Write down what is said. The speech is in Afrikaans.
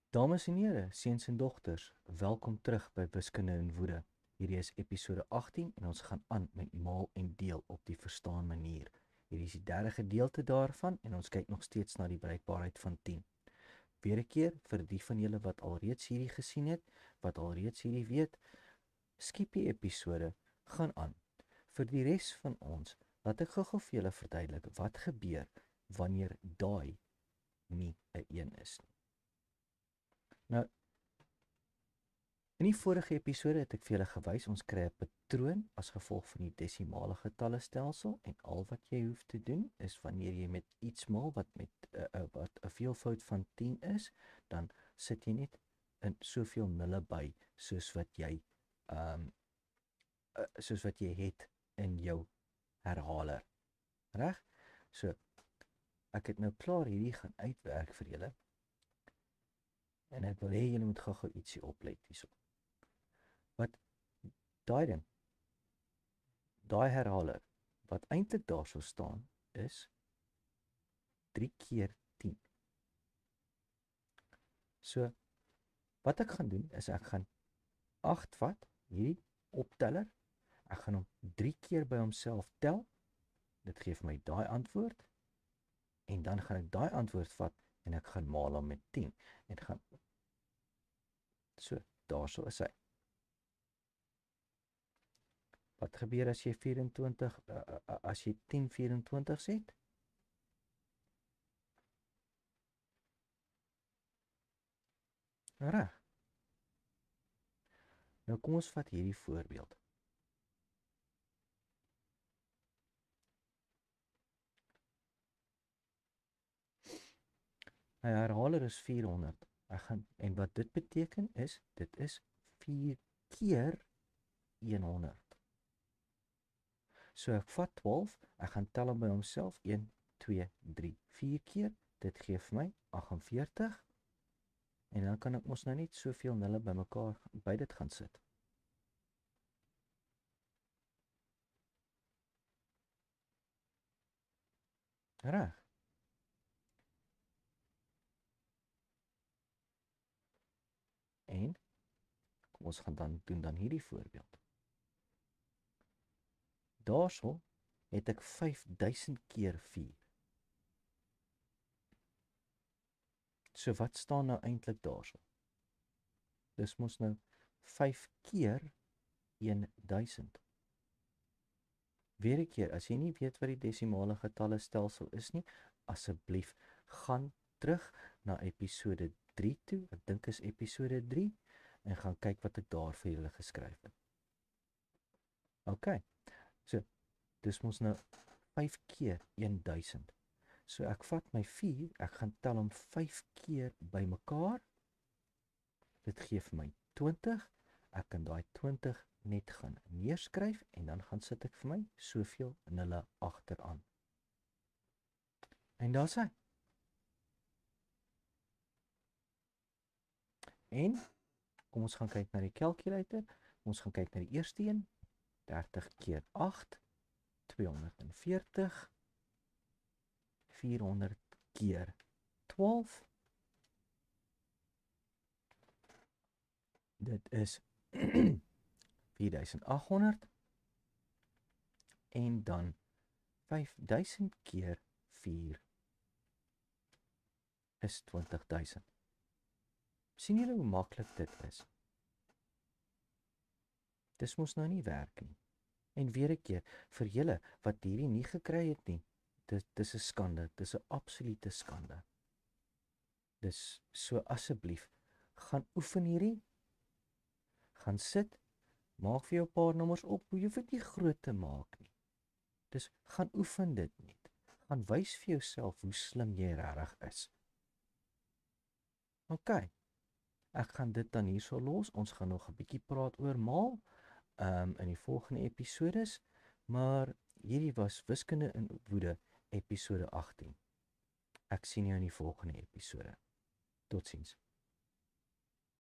Dames en here, seuns en dogters, welkom terug by Wiskunde in Woede. Hierdie is episode 18 en ons gaan aan met maal en deel op die verstaan manier. Hierdie is die derde gedeelte daarvan en ons kyk nog steeds na die bruikbaarheid van 10. Weer 'n keer vir die van julle wat alreeds hierdie gesien het, wat alreeds hierdie weet, skiep die episode, gaan aan. Vir die res van ons, laat ek gou-gou vir julle verduidelik wat gebeur wanneer daai nie 'n 1 is nie. Nou, in die vorige episode het ek vir julle gewys, ons kry 'n patroon as gevolg van die desimale getalle stelsel en al wat jy hoef te doen is wanneer jy met iets maal wat met wat 'n veelvoud van 10 is, dan sit jy net in soveel nulle by soos wat jy het in jou herhaler. Reg? So ek het nou klaar hierdie gaan uitwerk vir julle. En ek wil hê julle moet gou-gou ietsie oplet hierso. Wat daai herhaler wat eintlik daar sou staan is 3 keer 10. So wat ek gaan doen is ek gaan 8 vat, hierdie opteller. Ek gaan hom 3 keer by homself tel. Dit gee vir my daai antwoord. En dan gaan ek daai antwoord vat en ek gaan maal hom met 10 en gaan so, daarso is hy. Wat gebeur as jy 24 as jy 10 24 het? Reg. Nou kom ons vat hierdie voorbeeld. My herhaler is 400. En wat dit beteken is, dit is 4 keer 100. So ek vat 12, ek gaan tel hom by homself, 1, 2, 3, 4 keer, dit gee vir my 48, en dan kan ek mos nou net soveel nulle by mekaar by dit gaan sit. Reg. En kom ons gaan dan doen dan hierdie voorbeeld. Daarso het ek 5000 keer 4. So wat staan nou eintlik daarso? Dis mos nou 5 keer 1000. Weer 'n keer, as jy nie weet wat die desimale getalle stelsel is nie, asseblief gaan terug na episode 3 toe. Ek dink is episode 3 en gaan kyk wat ek daar vir julle geskryf het. OK. So, dis mos nou 5 keer 1000. So ek vat my 4, ek gaan tel hom 5 keer by mekaar. Dit gee vir my 20. Ek kan daai 20 net gaan neerskryf en dan gaan sit ek vir my soveel nulle agteraan. En daar's hy. En kom ons gaan kyk na die calculator. Ons gaan kyk na die eerste een. 30 keer 8, 240. 400 keer 12. Dit is 4800. En dan 5000 keer 4 is 20000. Sien julle hoe maklik dit is? Dis mos nou nie werk nie. En weer 'n keer, vir julle wat hierdie nie gekry het nie, dis 'n skande, dis 'n absolute skande. Dis so asseblief, gaan oefen hierdie. Gaan sit, maak vir jou 'n paar nommers op, hoe jy dit nie groot te maak nie. Dis gaan oefen dit net. Gaan wys vir jouself hoe slim jy regtig is. OK. Ek gaan dit dan hierso los. Ons gaan nog 'n bietjie praat oor maal in die volgende episodes, maar hierdie was Wiskunde in Woede episode 18. Ek sien jou in die volgende episode. Totsiens.